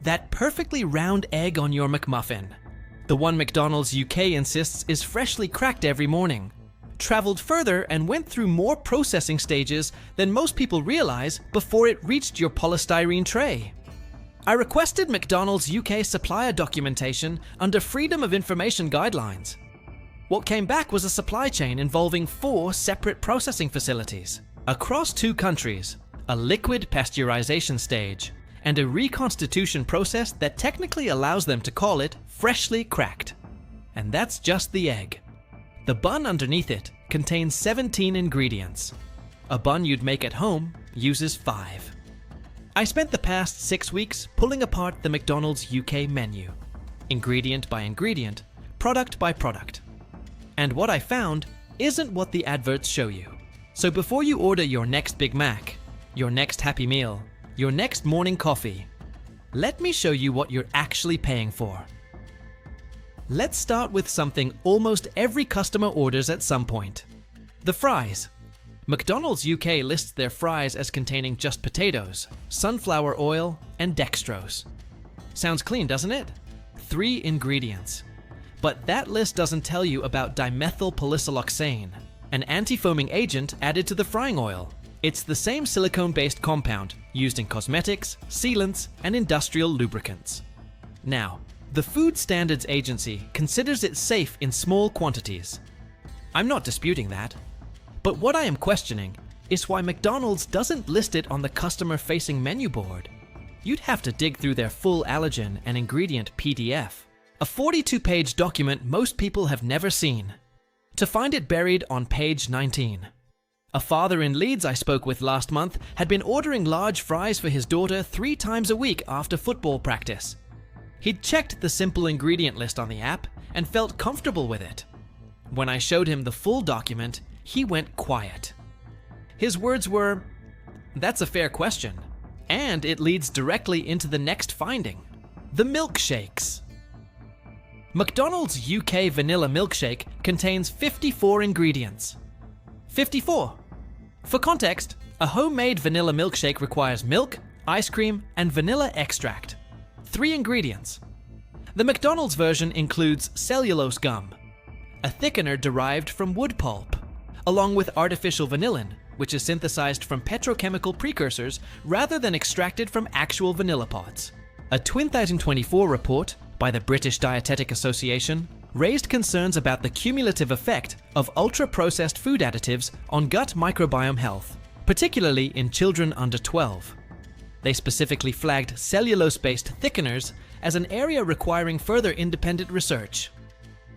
That perfectly round egg on your McMuffin. The one McDonald's UK insists is freshly cracked every morning. Traveled further and went through more processing stages than most people realize before it reached your polystyrene tray. I requested McDonald's UK supplier documentation under Freedom of Information guidelines. What came back was a supply chain involving 4 separate processing facilities across 2 countries, a liquid pasteurization stage, and a reconstitution process that technically allows them to call it freshly cracked. And that's just the egg. The bun underneath it contains 17 ingredients. A bun you'd make at home uses 5. I spent the past 6 weeks pulling apart the McDonald's UK menu, ingredient by ingredient, product by product. And what I found isn't what the adverts show you. So before you order your next Big Mac, your next Happy Meal, your next morning coffee, let me show you what you're actually paying for. Let's start with something almost every customer orders at some point. The fries. McDonald's UK lists their fries as containing just potatoes, sunflower oil, and dextrose. Sounds clean, doesn't it? 3 ingredients. But that list doesn't tell you about dimethylpolysiloxane, an anti-foaming agent added to the frying oil. It's the same silicone-based compound used in cosmetics, sealants, and industrial lubricants. Now, the Food Standards Agency considers it safe in small quantities. I'm not disputing that. But what I am questioning is why McDonald's doesn't list it on the customer-facing menu board. You'd have to dig through their full allergen and ingredient PDF, a 42-page document most people have never seen, to find it buried on page 19. A father in Leeds I spoke with last month had been ordering large fries for his daughter 3 times a week after football practice. He'd checked the simple ingredient list on the app and felt comfortable with it. When I showed him the full document, he went quiet. His words were, "That's a fair question, and it leads directly into the next finding, the milkshakes." McDonald's UK vanilla milkshake contains 54 ingredients. 54. For context, a homemade vanilla milkshake requires milk, ice cream, and vanilla extract. 3 ingredients. The McDonald's version includes cellulose gum, a thickener derived from wood pulp, along with artificial vanillin, which is synthesized from petrochemical precursors rather than extracted from actual vanilla pods. A 2024 report by the British Dietetic Association raised concerns about the cumulative effect of ultra-processed food additives on gut microbiome health, particularly in children under 12. They specifically flagged cellulose-based thickeners as an area requiring further independent research.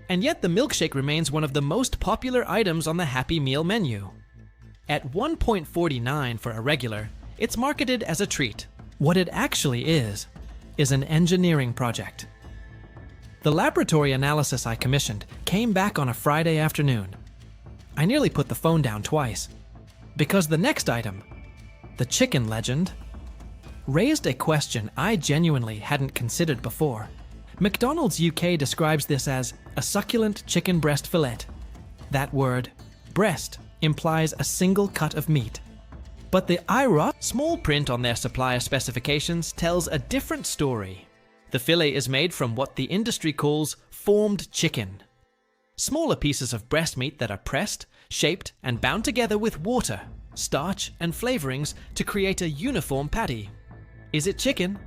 And yet the milkshake remains one of the most popular items on the Happy Meal menu. At $1.49 for a regular, it's marketed as a treat. What it actually is an engineering project. The laboratory analysis I commissioned came back on a Friday afternoon. I nearly put the phone down twice, because the next item, the chicken legend, raised a question I genuinely hadn't considered before. McDonald's UK describes this as a succulent chicken breast fillet. That word, breast, implies a single cut of meat. But the IRA small print on their supplier specifications tells a different story. The fillet is made from what the industry calls formed chicken. Smaller pieces of breast meat that are pressed, shaped, and bound together with water, starch, and flavorings to create a uniform patty. Is it chicken?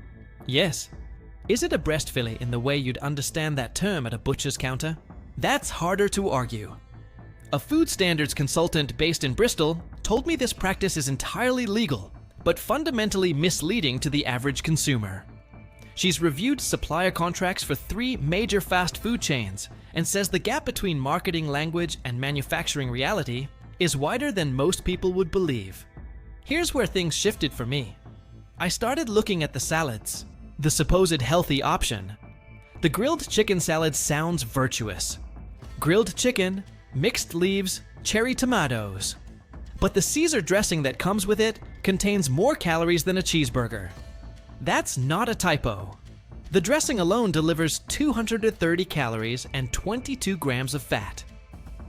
Yes. Is it a breast fillet in the way you'd understand that term at a butcher's counter? That's harder to argue. A food standards consultant based in Bristol told me this practice is entirely legal, but fundamentally misleading to the average consumer. She's reviewed supplier contracts for 3 major fast food chains and says the gap between marketing language and manufacturing reality is wider than most people would believe. Here's where things shifted for me. I started looking at the salads, the supposed healthy option. The grilled chicken salad sounds virtuous. Grilled chicken, mixed leaves, cherry tomatoes. But the Caesar dressing that comes with it contains more calories than a cheeseburger. That's not a typo. The dressing alone delivers 230 calories and 22 grams of fat.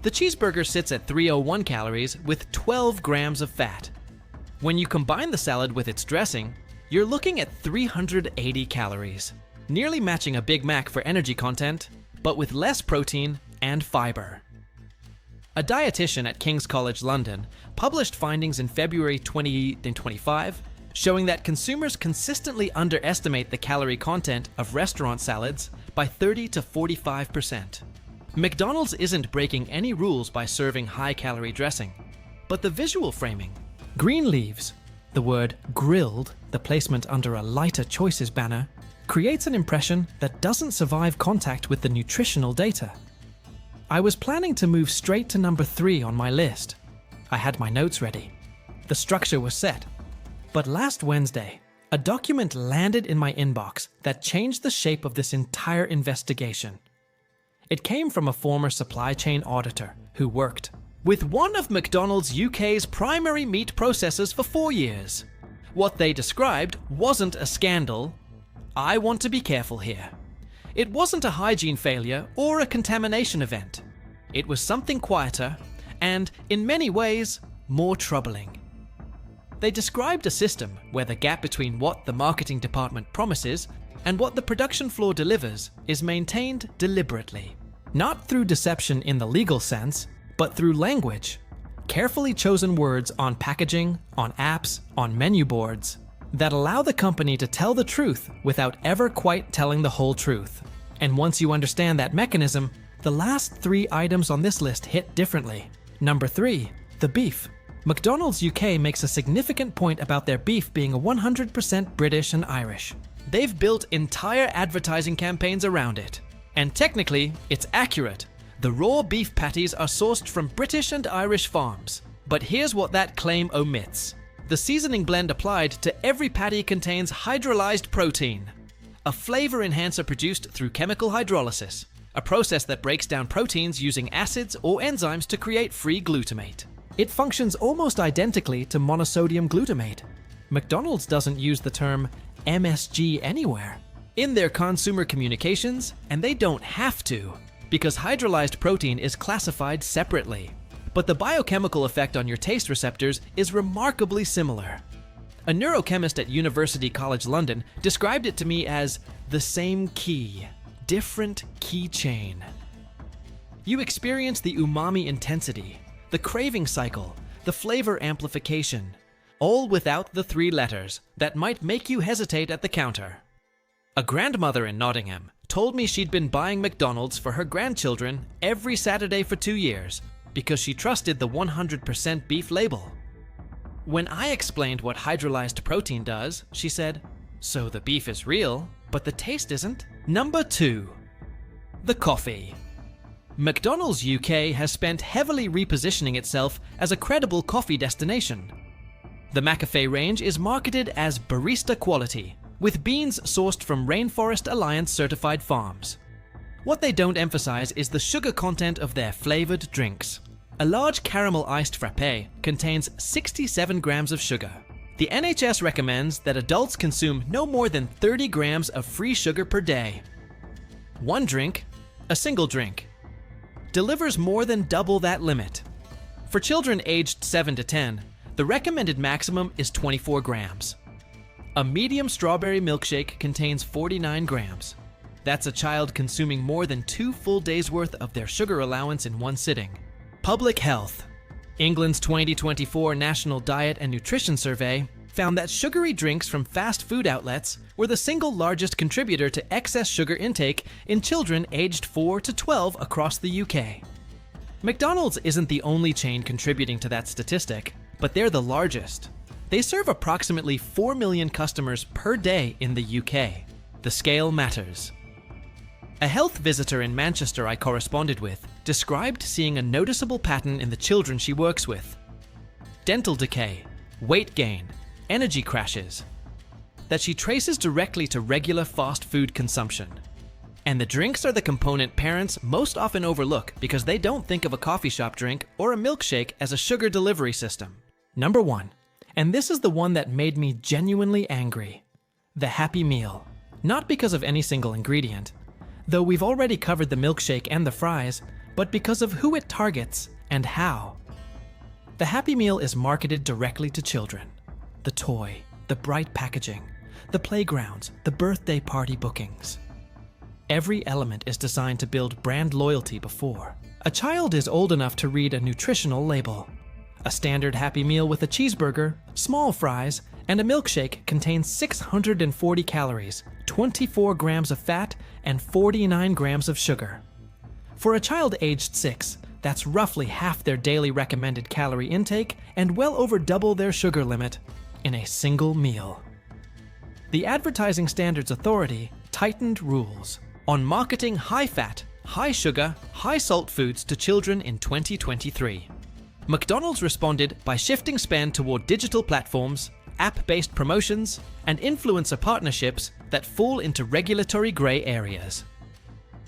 The cheeseburger sits at 301 calories with 12 grams of fat. When you combine the salad with its dressing, you're looking at 380 calories, nearly matching a Big Mac for energy content, but with less protein and fiber. A dietitian at King's College London published findings in February 2025 showing that consumers consistently underestimate the calorie content of restaurant salads by 30 to 45%. McDonald's isn't breaking any rules by serving high-calorie dressing, but the visual framing. Green leaves, the word grilled, the placement under a lighter choices banner, creates an impression that doesn't survive contact with the nutritional data. I was planning to move straight to number 3 on my list. I had my notes ready. The structure was set. But last Wednesday, a document landed in my inbox that changed the shape of this entire investigation. It came from a former supply chain auditor who worked with one of McDonald's UK's primary meat processors for 4 years. What they described wasn't a scandal. I want to be careful here. It wasn't a hygiene failure or a contamination event. It was something quieter and, in many ways, more troubling. They described a system where the gap between what the marketing department promises and what the production floor delivers is maintained deliberately. Not through deception in the legal sense, but through language. Carefully chosen words on packaging, on apps, on menu boards that allow the company to tell the truth without ever quite telling the whole truth. And once you understand that mechanism, the last 3 items on this list hit differently. Number 3, the beef. McDonald's UK makes a significant point about their beef being 100% British and Irish. They've built entire advertising campaigns around it. And technically, it's accurate. The raw beef patties are sourced from British and Irish farms. But here's what that claim omits. The seasoning blend applied to every patty contains hydrolyzed protein, a flavor enhancer produced through chemical hydrolysis, a process that breaks down proteins using acids or enzymes to create free glutamate. It functions almost identically to monosodium glutamate. McDonald's doesn't use the term MSG anywhere in their consumer communications, and they don't have to, because hydrolyzed protein is classified separately. But the biochemical effect on your taste receptors is remarkably similar. A neurochemist at University College London described it to me as the same key, different keychain. You experience the umami intensity, the craving cycle, the flavor amplification, all without the 3 letters that might make you hesitate at the counter. A grandmother in Nottingham told me she'd been buying McDonald's for her grandchildren every Saturday for 2 years because she trusted the 100% beef label. When I explained what hydrolyzed protein does, she said, "So the beef is real, but the taste isn't?" Number 2, the coffee. McDonald's UK has spent heavily repositioning itself as a credible coffee destination. The McCafe range is marketed as barista quality, with beans sourced from Rainforest Alliance certified farms. What they don't emphasize is the sugar content of their flavored drinks. A large caramel iced frappe contains 67 grams of sugar. The NHS recommends that adults consume no more than 30 grams of free sugar per day. One drink, a single drink, delivers more than double that limit. For children aged 7 to 10, the recommended maximum is 24 grams. A medium strawberry milkshake contains 49 grams. That's a child consuming more than 2 full days' worth of their sugar allowance in one sitting. Public health. England's 2024 National Diet and Nutrition Survey found that sugary drinks from fast food outlets were the single largest contributor to excess sugar intake in children aged 4 to 12 across the UK. McDonald's isn't the only chain contributing to that statistic, but they're the largest. They serve approximately 4 million customers per day in the UK. The scale matters. A health visitor in Manchester I corresponded with described seeing a noticeable pattern in the children she works with. Dental decay, weight gain, energy crashes, that she traces directly to regular fast food consumption. And the drinks are the component parents most often overlook because they don't think of a coffee shop drink or a milkshake as a sugar delivery system. Number 1, and this is the one that made me genuinely angry, the Happy Meal. Not because of any single ingredient, though we've already covered the milkshake and the fries, but because of who it targets and how. The Happy Meal is marketed directly to children. The toy, the bright packaging, the playgrounds, the birthday party bookings. Every element is designed to build brand loyalty before a child is old enough to read a nutritional label. A standard Happy Meal with a cheeseburger, small fries, and a milkshake contains 640 calories, 24 grams of fat, and 49 grams of sugar. For a child aged 6, that's roughly half their daily recommended calorie intake and well over double their sugar limit in a single meal. The Advertising Standards Authority tightened rules on marketing high-fat, high-sugar, high-salt foods to children in 2023. McDonald's responded by shifting spend toward digital platforms, app-based promotions, and influencer partnerships that fall into regulatory gray areas.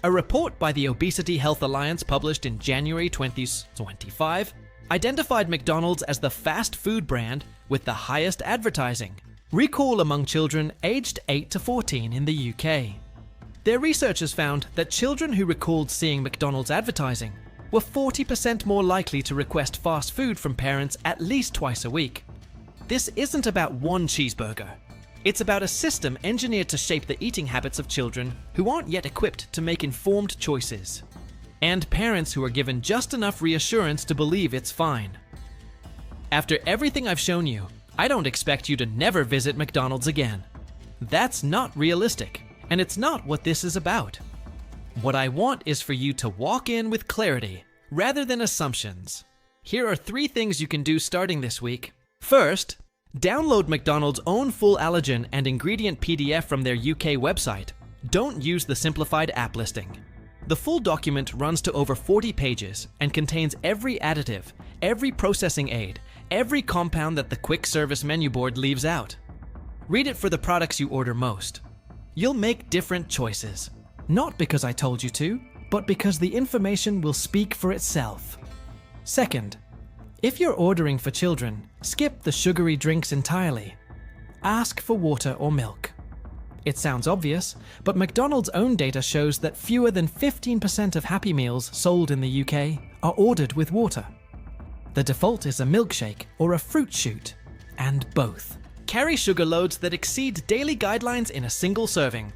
A report by the Obesity Health Alliance published in January 2025 identified McDonald's as the fast food brand with the highest advertising recall among children aged 8 to 14 in the UK. Their researchers found that children who recalled seeing McDonald's advertising were 40% more likely to request fast food from parents at least twice a week. This isn't about one cheeseburger. It's about a system engineered to shape the eating habits of children who aren't yet equipped to make informed choices, and parents who are given just enough reassurance to believe it's fine. After everything I've shown you, I don't expect you to never visit McDonald's again. That's not realistic, and it's not what this is about. What I want is for you to walk in with clarity rather than assumptions. Here are 3 things you can do starting this week. First, download McDonald's own full allergen and ingredient PDF from their UK website. Don't use the simplified app listing. The full document runs to over 40 pages and contains every additive, every processing aid, every compound that the quick service menu board leaves out. Read it for the products you order most. You'll make different choices. Not because I told you to, but because the information will speak for itself. Second, if you're ordering for children, skip the sugary drinks entirely. Ask for water or milk. It sounds obvious, but McDonald's own data shows that fewer than 15% of Happy Meals sold in the UK are ordered with water. The default is a milkshake or a fruit shoot, and both carry sugar loads that exceed daily guidelines in a single serving.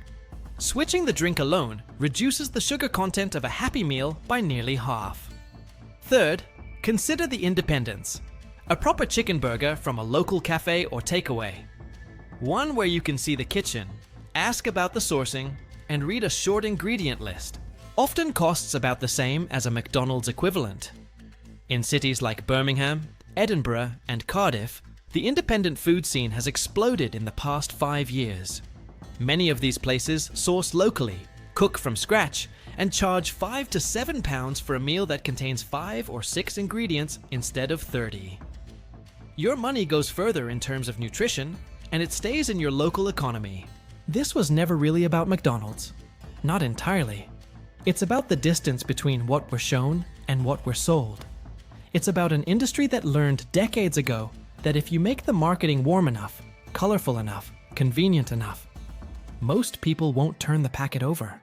Switching the drink alone reduces the sugar content of a Happy Meal by nearly half. Third, consider the independence. A proper chicken burger from a local cafe or takeaway. One where you can see the kitchen, ask about the sourcing, and read a short ingredient list. Often costs about the same as a McDonald's equivalent. In cities like Birmingham, Edinburgh, and Cardiff, the independent food scene has exploded in the past 5 years. Many of these places source locally, cook from scratch, and charge £5 to £7 for a meal that contains 5 or 6 ingredients instead of 30. Your money goes further in terms of nutrition, and it stays in your local economy. This was never really about McDonald's. Not entirely. It's about the distance between what we're shown and what we're sold. It's about an industry that learned decades ago that if you make the marketing warm enough, colorful enough, convenient enough, most people won't turn the packet over.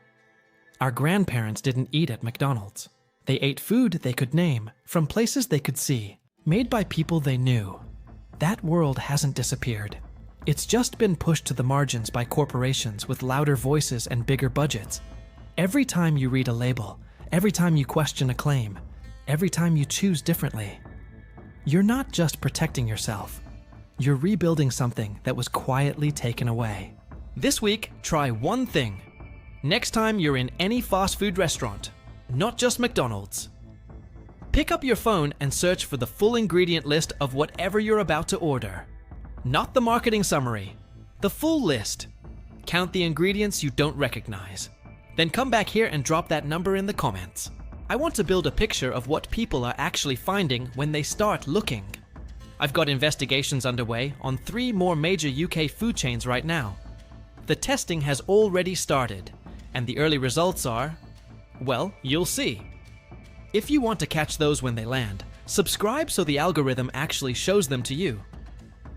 Our grandparents didn't eat at McDonald's. They ate food they could name, from places they could see, made by people they knew. That world hasn't disappeared. It's just been pushed to the margins by corporations with louder voices and bigger budgets. Every time you read a label, every time you question a claim, every time you choose differently, you're not just protecting yourself. You're rebuilding something that was quietly taken away. This week, try one thing. Next time you're in any fast food restaurant, not just McDonald's, pick up your phone and search for the full ingredient list of whatever you're about to order. Not the marketing summary, the full list. Count the ingredients you don't recognize. Then come back here and drop that number in the comments. I want to build a picture of what people are actually finding when they start looking. I've got investigations underway on 3 more major UK food chains right now. The testing has already started, and the early results are, well, you'll see. If you want to catch those when they land, subscribe so the algorithm actually shows them to you.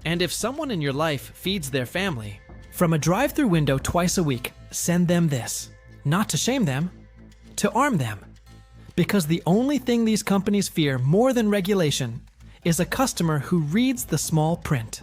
And if someone in your life feeds their family, from a drive-through window twice a week, send them this. Not to shame them, to arm them. Because the only thing these companies fear more than regulation is a customer who reads the small print.